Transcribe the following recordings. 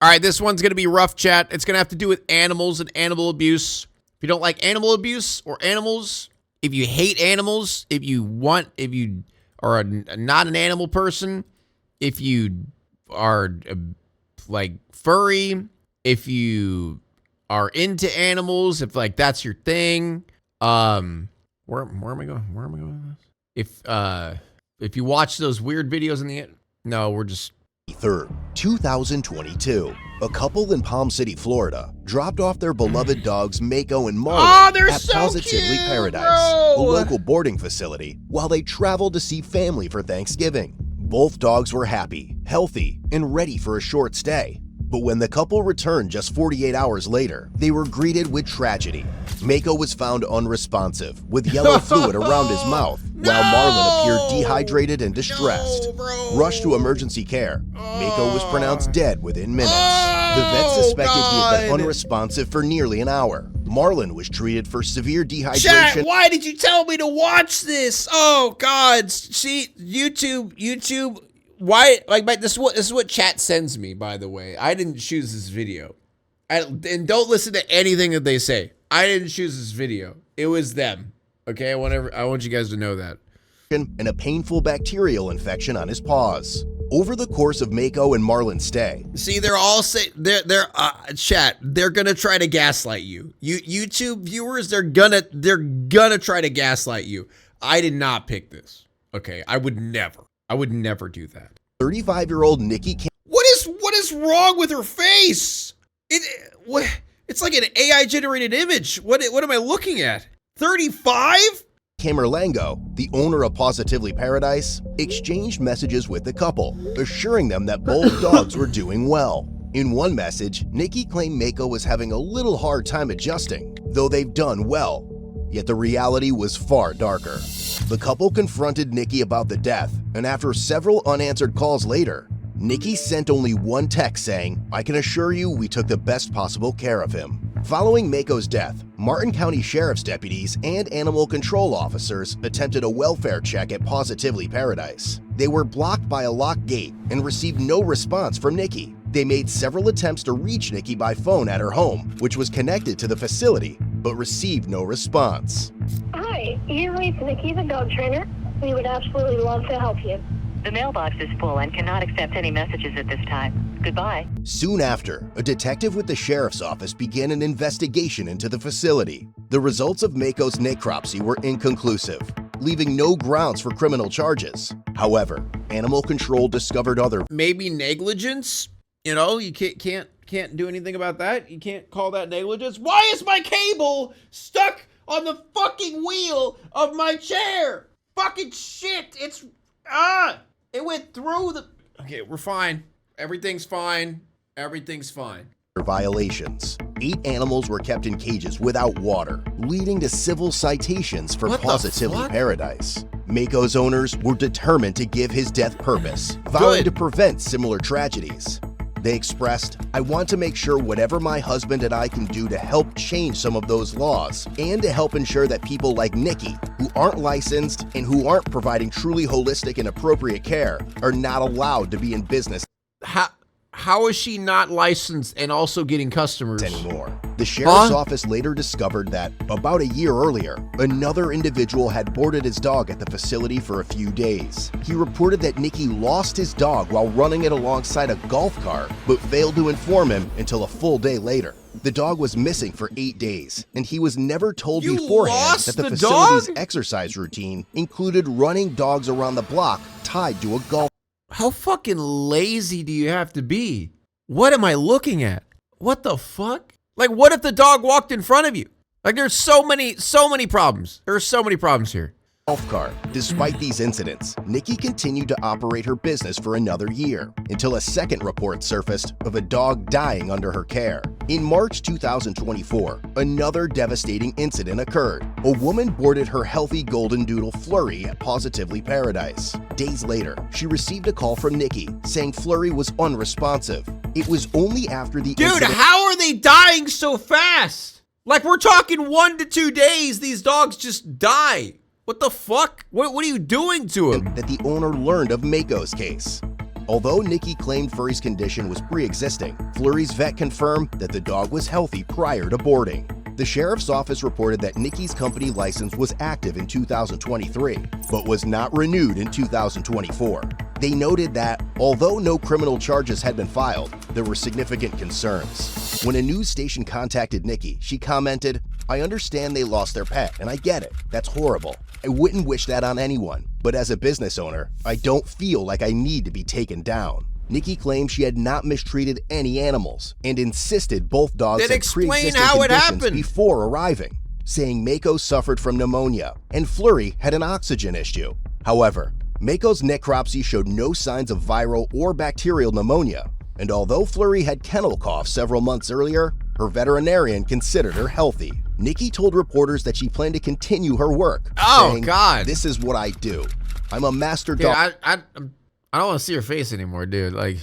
All right, this one's going to be rough, chat. It's going to have to do with animals and animal abuse. If you don't like animal abuse or animals, if you hate animals, if you are not an animal person, if you are like furry, if you are into animals, if like that's your thing, where am I going? Where am I going with this? If you watch those weird videos in the no, we're just 3rd, 2022, a couple in Palm City, Florida, dropped off their beloved dogs Mako and Marlin at so Positively cute, Paradise, bro. a local boarding facility, while they traveled to see family for Thanksgiving. Both dogs were happy, healthy, and ready for a short stay. But when the couple returned just 48 hours later, they were greeted with tragedy. Mako was found unresponsive, with yellow fluid around his mouth, while Marlin appeared dehydrated and distressed. Rushed to emergency care, Mako was pronounced dead within minutes. The vet suspected he had been unresponsive for nearly an hour. Marlin was treated for severe dehydration. Chat, why did you tell me to watch this? Oh God, see, YouTube. Why? Like, this is what chat sends me. By the way, I didn't choose this video, and don't listen to anything that they say. I didn't choose this video. It was them. Okay, I want you guys to know that. And a painful bacterial infection on his paws. Over the course of Mako and Marlin's stay, see, they're all chat. They're gonna try to gaslight you. YouTube viewers, they're gonna try to gaslight you. I did not pick this. Okay, I would never do that. 35-year-old Nikki. What is wrong with her face? It's like an AI generated image. What am I looking at? 35? Camerlango, the owner of Positively Paradise, exchanged messages with the couple, assuring them that both dogs were doing well. In one message, Nikki claimed Mako was having a little hard time adjusting, though they've done well. Yet the reality was far darker. The couple confronted Nikki about the death, and after several unanswered calls later, Nikki sent only one text saying, "I can assure you we took the best possible care of him." Following Mako's death, Martin County Sheriff's deputies and animal control officers attempted a welfare check at Positively Paradise. They were blocked by a locked gate and received no response from Nikki. They made several attempts to reach Nikki by phone at her home, which was connected to the facility, but received no response. Hi, you reached Nikki, the dog trainer. We would absolutely love to help you. The mailbox is full and cannot accept any messages at this time. Goodbye. Soon after, a detective with the sheriff's office began an investigation into the facility. The results of Mako's necropsy were inconclusive, leaving no grounds for criminal charges. However, animal control discovered other maybe negligence. You know, you can't do anything about that. You can't call that negligence. Why is my cable stuck on the fucking wheel of my chair? Fucking shit! It went through the. Okay, we're fine. Everything's fine. Everything's fine. Violations. 8 animals were kept in cages without water, leading to civil citations for What the Positively fuck? Paradise. Mako's owners were determined to give his death purpose, vowing to prevent similar tragedies. They expressed, "I want to make sure whatever my husband and I can do to help change some of those laws and to help ensure that people like Nikki, who aren't licensed and who aren't providing truly holistic and appropriate care, are not allowed to be in business How is she not licensed and also getting customers anymore." The sheriff's office later discovered that, about a year earlier, another individual had boarded his dog at the facility for a few days. He reported that Nikki lost his dog while running it alongside a golf cart, but failed to inform him until a full day later. The dog was missing for 8 days, and he was never told beforehand that the facility's exercise routine included running dogs around the block tied to a golf. How fucking lazy do you have to be? What am I looking at? What the fuck? Like, what if the dog walked in front of you? Like, there's so many problems. There are so many problems here. Golf cart. Despite these incidents, Nikki continued to operate her business for another year until a second report surfaced of a dog dying under her care. In March 2024, another devastating incident occurred. A woman boarded her healthy golden doodle Flurry at Positively Paradise. Days later, she received a call from Nikki saying Flurry was unresponsive. It was only after the Dude, how are they dying so fast? Like, we're talking 1 to 2 days, these dogs just die. What the fuck? What are you doing to him? that the owner learned of Mako's case. Although Nikki claimed Flurry's condition was pre-existing, Flurry's vet confirmed that the dog was healthy prior to boarding. The sheriff's office reported that Nikki's company license was active in 2023, but was not renewed in 2024. They noted that, although no criminal charges had been filed, there were significant concerns. When a news station contacted Nikki, she commented, "I understand they lost their pet, and I get it. That's horrible. I wouldn't wish that on anyone, but as a business owner, I don't feel like I need to be taken down." Nikki claimed she had not mistreated any animals and insisted both dogs Then had explain pre-existing how it conditions happened. before arriving, saying Mako suffered from pneumonia and Flurry had an oxygen issue. However, Mako's necropsy showed no signs of viral or bacterial pneumonia, and although Flurry had kennel cough several months earlier, her veterinarian considered her healthy. Nikki told reporters that she planned to continue her work, Oh, saying, God. "This is what I do. I'm a master Dude, dog I don't want to see your face anymore, dude. Like,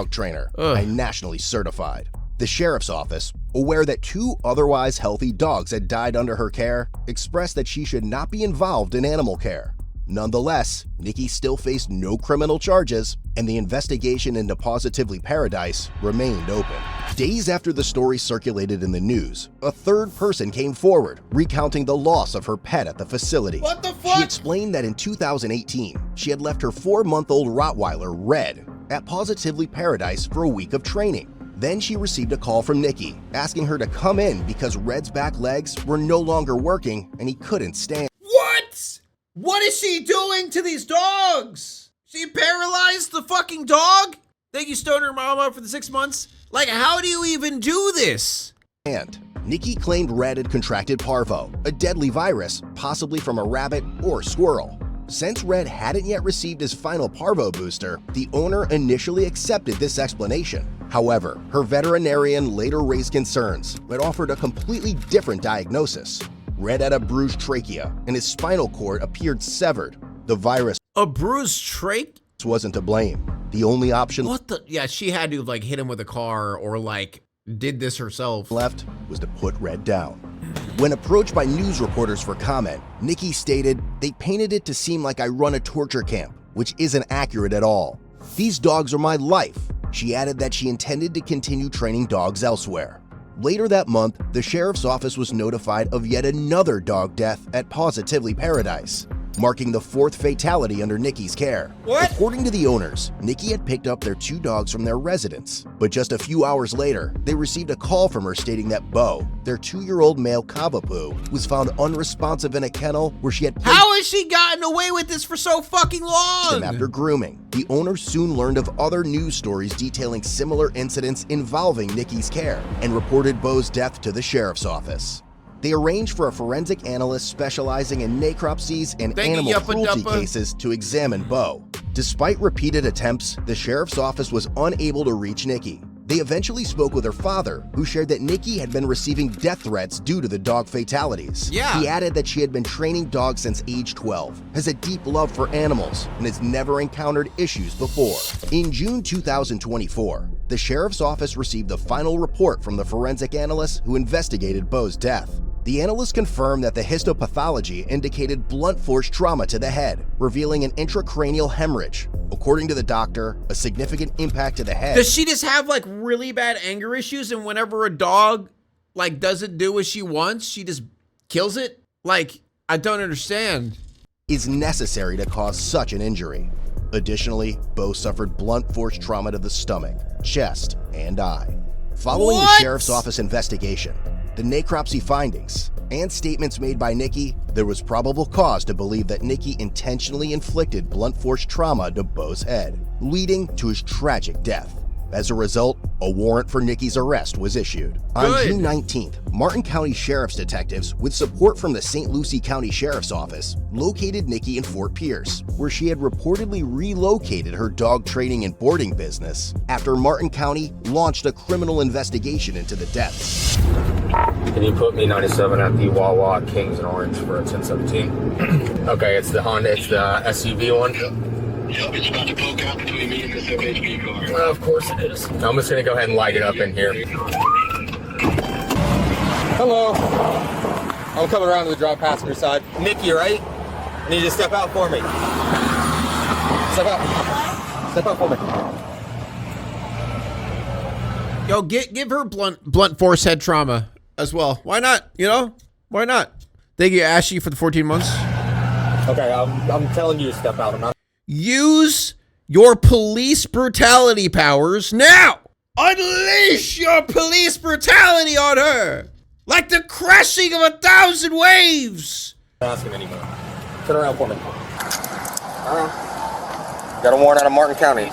trainer. Ugh. I'm nationally certified." The sheriff's office, aware that 2 otherwise healthy dogs had died under her care, expressed that she should not be involved in animal care. Nonetheless, Nikki still faced no criminal charges, and the investigation into Positively Paradise remained open. Days after the story circulated in the news, a third person came forward, recounting the loss of her pet at the facility. What the She fuck? explained that in 2018, she had left her 4-month-old Rottweiler, Red, at Positively Paradise for a week of training. Then she received a call from Nikki, asking her to come in because Red's back legs were no longer working and he couldn't stand. What? What is she doing to these dogs? She paralyzed the fucking dog? Thank you, Stoner Mama, for the 6 months. Like, how do you even do this? And Nikki claimed Red had contracted parvo, a deadly virus, possibly from a rabbit or squirrel. Since Red hadn't yet received his final parvo booster, the owner initially accepted this explanation. However, her veterinarian later raised concerns but offered a completely different diagnosis. Red had a bruised trachea and his spinal cord appeared severed. The virus A bruised trach? wasn't to blame. The only option What the? Yeah, she had to like hit him with a car or like did this herself. left was to put Red down. When approached by news reporters for comment, Nikki stated, "They painted it to seem like I run a torture camp, which isn't accurate at all. These dogs are my life." She added that she intended to continue training dogs elsewhere. Later that month, the sheriff's office was notified of yet another dog death at Positively Paradise, marking the 4th fatality under Nikki's care. What? According to the owners, Nikki had picked up their 2 dogs from their residence, but just a few hours later, they received a call from her stating that Bo, their 2-year-old male Cavapoo, was found unresponsive in a kennel where she had placed How has she gotten away with this for so fucking long? him after grooming. The owners soon learned of other news stories detailing similar incidents involving Nikki's care and reported Bo's death to the sheriff's office. They arranged for a forensic analyst specializing in necropsies and Thank you, animal Yuppa cruelty Duppa. cases to examine Bo. Despite repeated attempts, the sheriff's office was unable to reach Nikki. They eventually spoke with her father, who shared that Nikki had been receiving death threats due to the dog fatalities. Yeah. He added that she had been training dogs since age 12, has a deep love for animals, and has never encountered issues before. In June 2024, the sheriff's office received the final report from the forensic analyst who investigated Bo's death. The analyst confirmed that the histopathology indicated blunt force trauma to the head, revealing an intracranial hemorrhage. According to the doctor, a significant impact to the head Does she just have like really bad anger issues and whenever a dog like doesn't do what she wants, she just kills it? Like, I don't understand. is necessary to cause such an injury. Additionally, Bo suffered blunt force trauma to the stomach, chest, and eye. Following the What? sheriff's office investigation, the necropsy findings, and statements made by Nikki, there was probable cause to believe that Nikki intentionally inflicted blunt force trauma to Bo's head, leading to his tragic death. As a result, a warrant for Nikki's arrest was issued. On Good. June 19th, Martin County Sheriff's detectives, with support from the St. Lucie County Sheriff's Office, located Nikki in Fort Pierce, where she had reportedly relocated her dog training and boarding business after Martin County launched a criminal investigation into the deaths. Can you put me 97 at the Wawa Kings in Orange for a 1017? Okay, it's the Honda, it's the SUV one. Yep, it's about to poke out between me and this FHP car. Well, of course it is. I'm just gonna go ahead and light it up in here. Hello. I'm coming around to the drop passenger side. Nikki, right? I need you to step out for me. Step out. Step out for me. Yo, give her blunt force head trauma as well. Why not? You know? Why not? Thank you, Ashley, for the 14 months. Okay, I'm telling you to step out. I'm not. Use your police brutality powers now. Unleash your police brutality on her. Like the crashing of 1,000 waves. Asking anymore. Turn around for me. Got a warrant out of Martin County.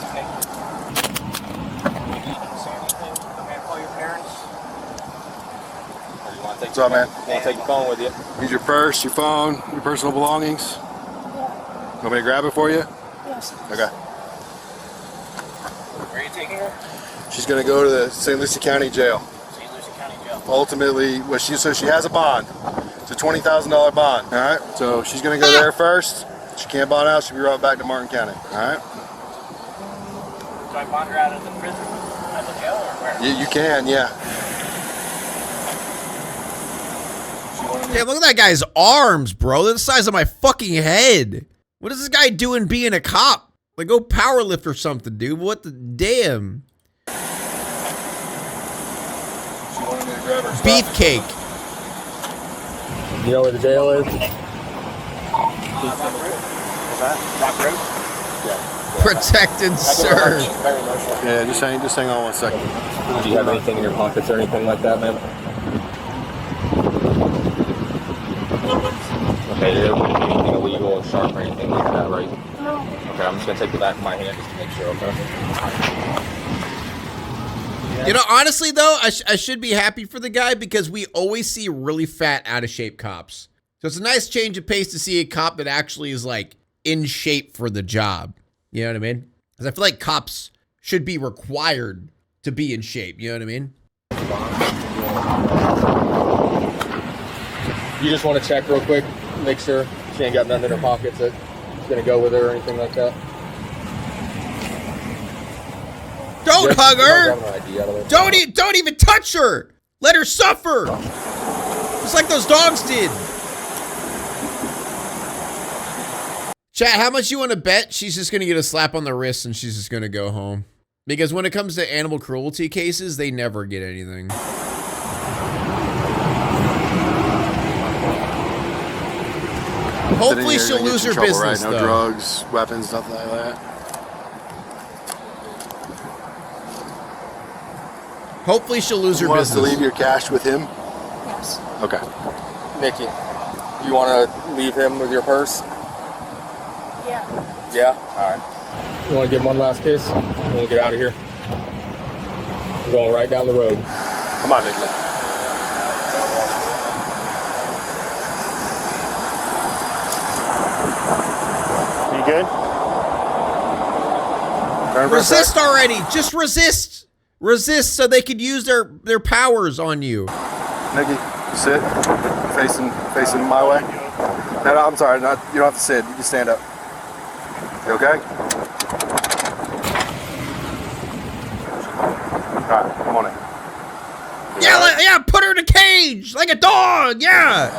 What's up, man? You want to take your phone with you? Use your purse, your phone, your personal belongings. Want me to grab it for you? Yes. Okay. Where are you taking her? She's gonna go to the St. Lucie County Jail. St. Lucie County Jail. Ultimately, so she has a bond. It's a $20,000 bond. All right. So she's gonna go there first. She can't bond out. She'll be brought back to Martin County. All right. Do I bond her out of the prison? At the jail or where? You can, yeah. Damn, look at that guy's arms, bro. They're the size of my fucking head. What is this guy doing being a cop? Like, go power lift or something, dude. What the damn? She wanted me to grab her stuff. Beefcake. You know where the jail is? What's that? Rock Road? Yeah. Protect and serve. Yeah, just hang on 1 second. Do you have anything in your pockets or anything like that, man? Okay, you don't have anything illegal or sharp or anything like that, right? No. Okay, I'm just gonna take the back of my hand just to make sure, okay? You know, honestly, though, I should be happy for the guy because we always see really fat, out of shape cops. So it's a nice change of pace to see a cop that actually is, like, in shape for the job. You know what I mean? Because I feel like cops should be required to be in shape. You know what I mean? You just want to check real quick, make sure she ain't got nothing in her pockets that's gonna go with her or anything like that. Don't hug her! Grab her ID out of there. Don't even touch her! Let her suffer! Just like those dogs did. Chat, how much you want to bet she's just going to get a slap on the wrist and she's just going to go home? Because when it comes to animal cruelty cases, they never get anything. Hopefully she'll lose her business, right? No though. drugs, weapons, nothing like that. Hopefully she'll lose her You want us to business. leave your cash with him? Yes. Okay. Nikki, you want to leave him with your purse? Yeah. Yeah? Alright. You want to give him one last kiss? You want to get out of here? We're going right down the road. Come on, Nicholas. You good? Turn for a sec. Resist already! Just resist! Resist so they could use their powers on you. Nikki, sit. Facing my way. No, I'm sorry. You don't have to sit. You can stand up. You okay? All right, come on in. Yeah, put her in a cage like a dog. Yeah.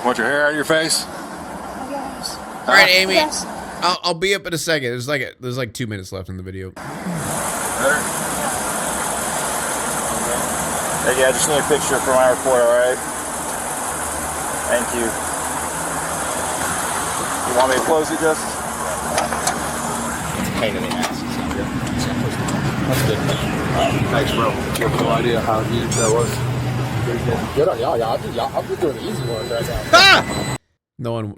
Want your hair out of your face? Yes. All right, Amy. Yes. I'll be up in a second. There's like 2 minutes left in the video. Better? Hey, yeah, I just need a picture for my report, alright? Thank you. You want me to close it, Justice? Pain in the ass. That's good. Thanks, bro. You have no idea how huge that was. Good on y'all. I'm just doing the easy one right now. Ah! No one.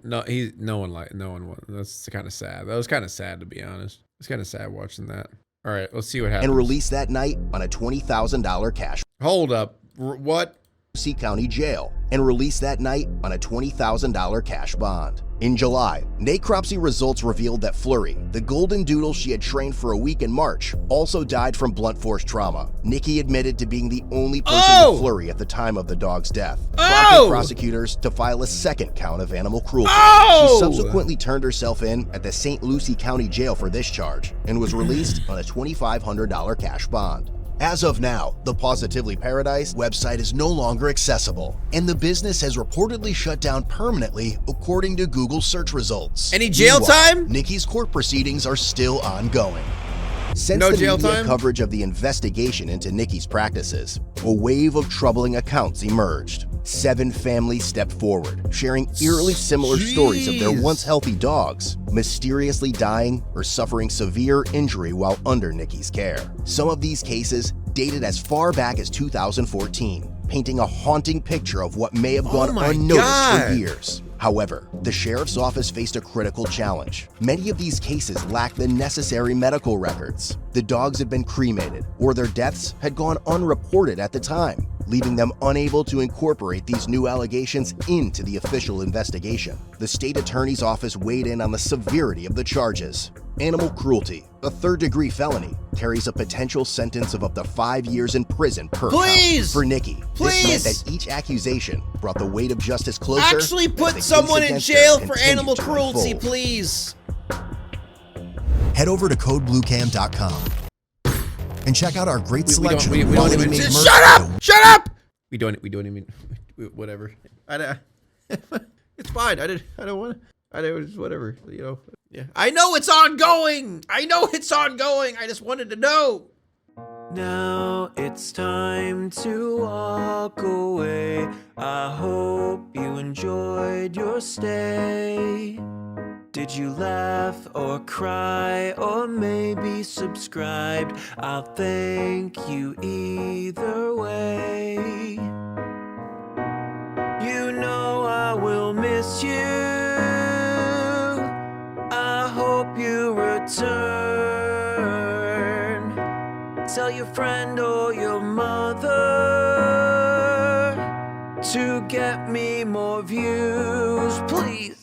That's kind of sad. That was kind of sad, to be honest. It's kind of sad watching that. All right, let's see what happens. And released that night on a $20,000 cash Hold up. What? Lucie County Jail, and released that night on a $20,000 cash bond. In July, necropsy results revealed that Flurry, the golden doodle she had trained for a week in March, also died from blunt force trauma. Nikki admitted to being the only person with Flurry at the time of the dog's death, prompting prosecutors to file a second count of animal cruelty. She subsequently turned herself in at the St. Lucie County Jail for this charge and was released on a $2,500 cash bond. As of now, the Positively Paradise website is no longer accessible, and the business has reportedly shut down permanently according to Google search results. Any jail Meanwhile, time? Nikki's court proceedings are still ongoing. Since No the jail media time? coverage of the investigation into Nikki's practices, a wave of troubling accounts emerged. 7 families stepped forward, sharing eerily similar stories of their Jeez. once healthy dogs mysteriously dying or suffering severe injury while under Nikki's care. Some of these cases dated as far back as 2014, painting a haunting picture of what may have gone my unnoticed God. for years. However, the sheriff's office faced a critical challenge. Many of these cases lacked the necessary medical records. The dogs had been cremated, or their deaths had gone unreported at the time, leaving them unable to incorporate these new allegations into the official investigation. The state attorney's office weighed in on the severity of the charges. Animal cruelty, a third-degree felony, carries a potential sentence of up to 5 years in prison per Please! count. For Nikki, Please! this meant that each accusation brought the weight of justice closer. Actually as the put case someone in against her jail for continued animal to cruelty, unfold. please. Head over to codebluecam.com and check out our great We selection don't of even. quality-made merch. Shut up! Shut up! We don't even. Whatever. It's fine. I don't want. Whatever. You know. Yeah. I know it's ongoing. I just wanted to know. Now it's time to walk away. I hope you enjoyed your stay. Did you laugh or cry or maybe subscribed? I'll thank you either way. You know I will miss you. I hope you return. Tell your friend or your mother to get me more views, please.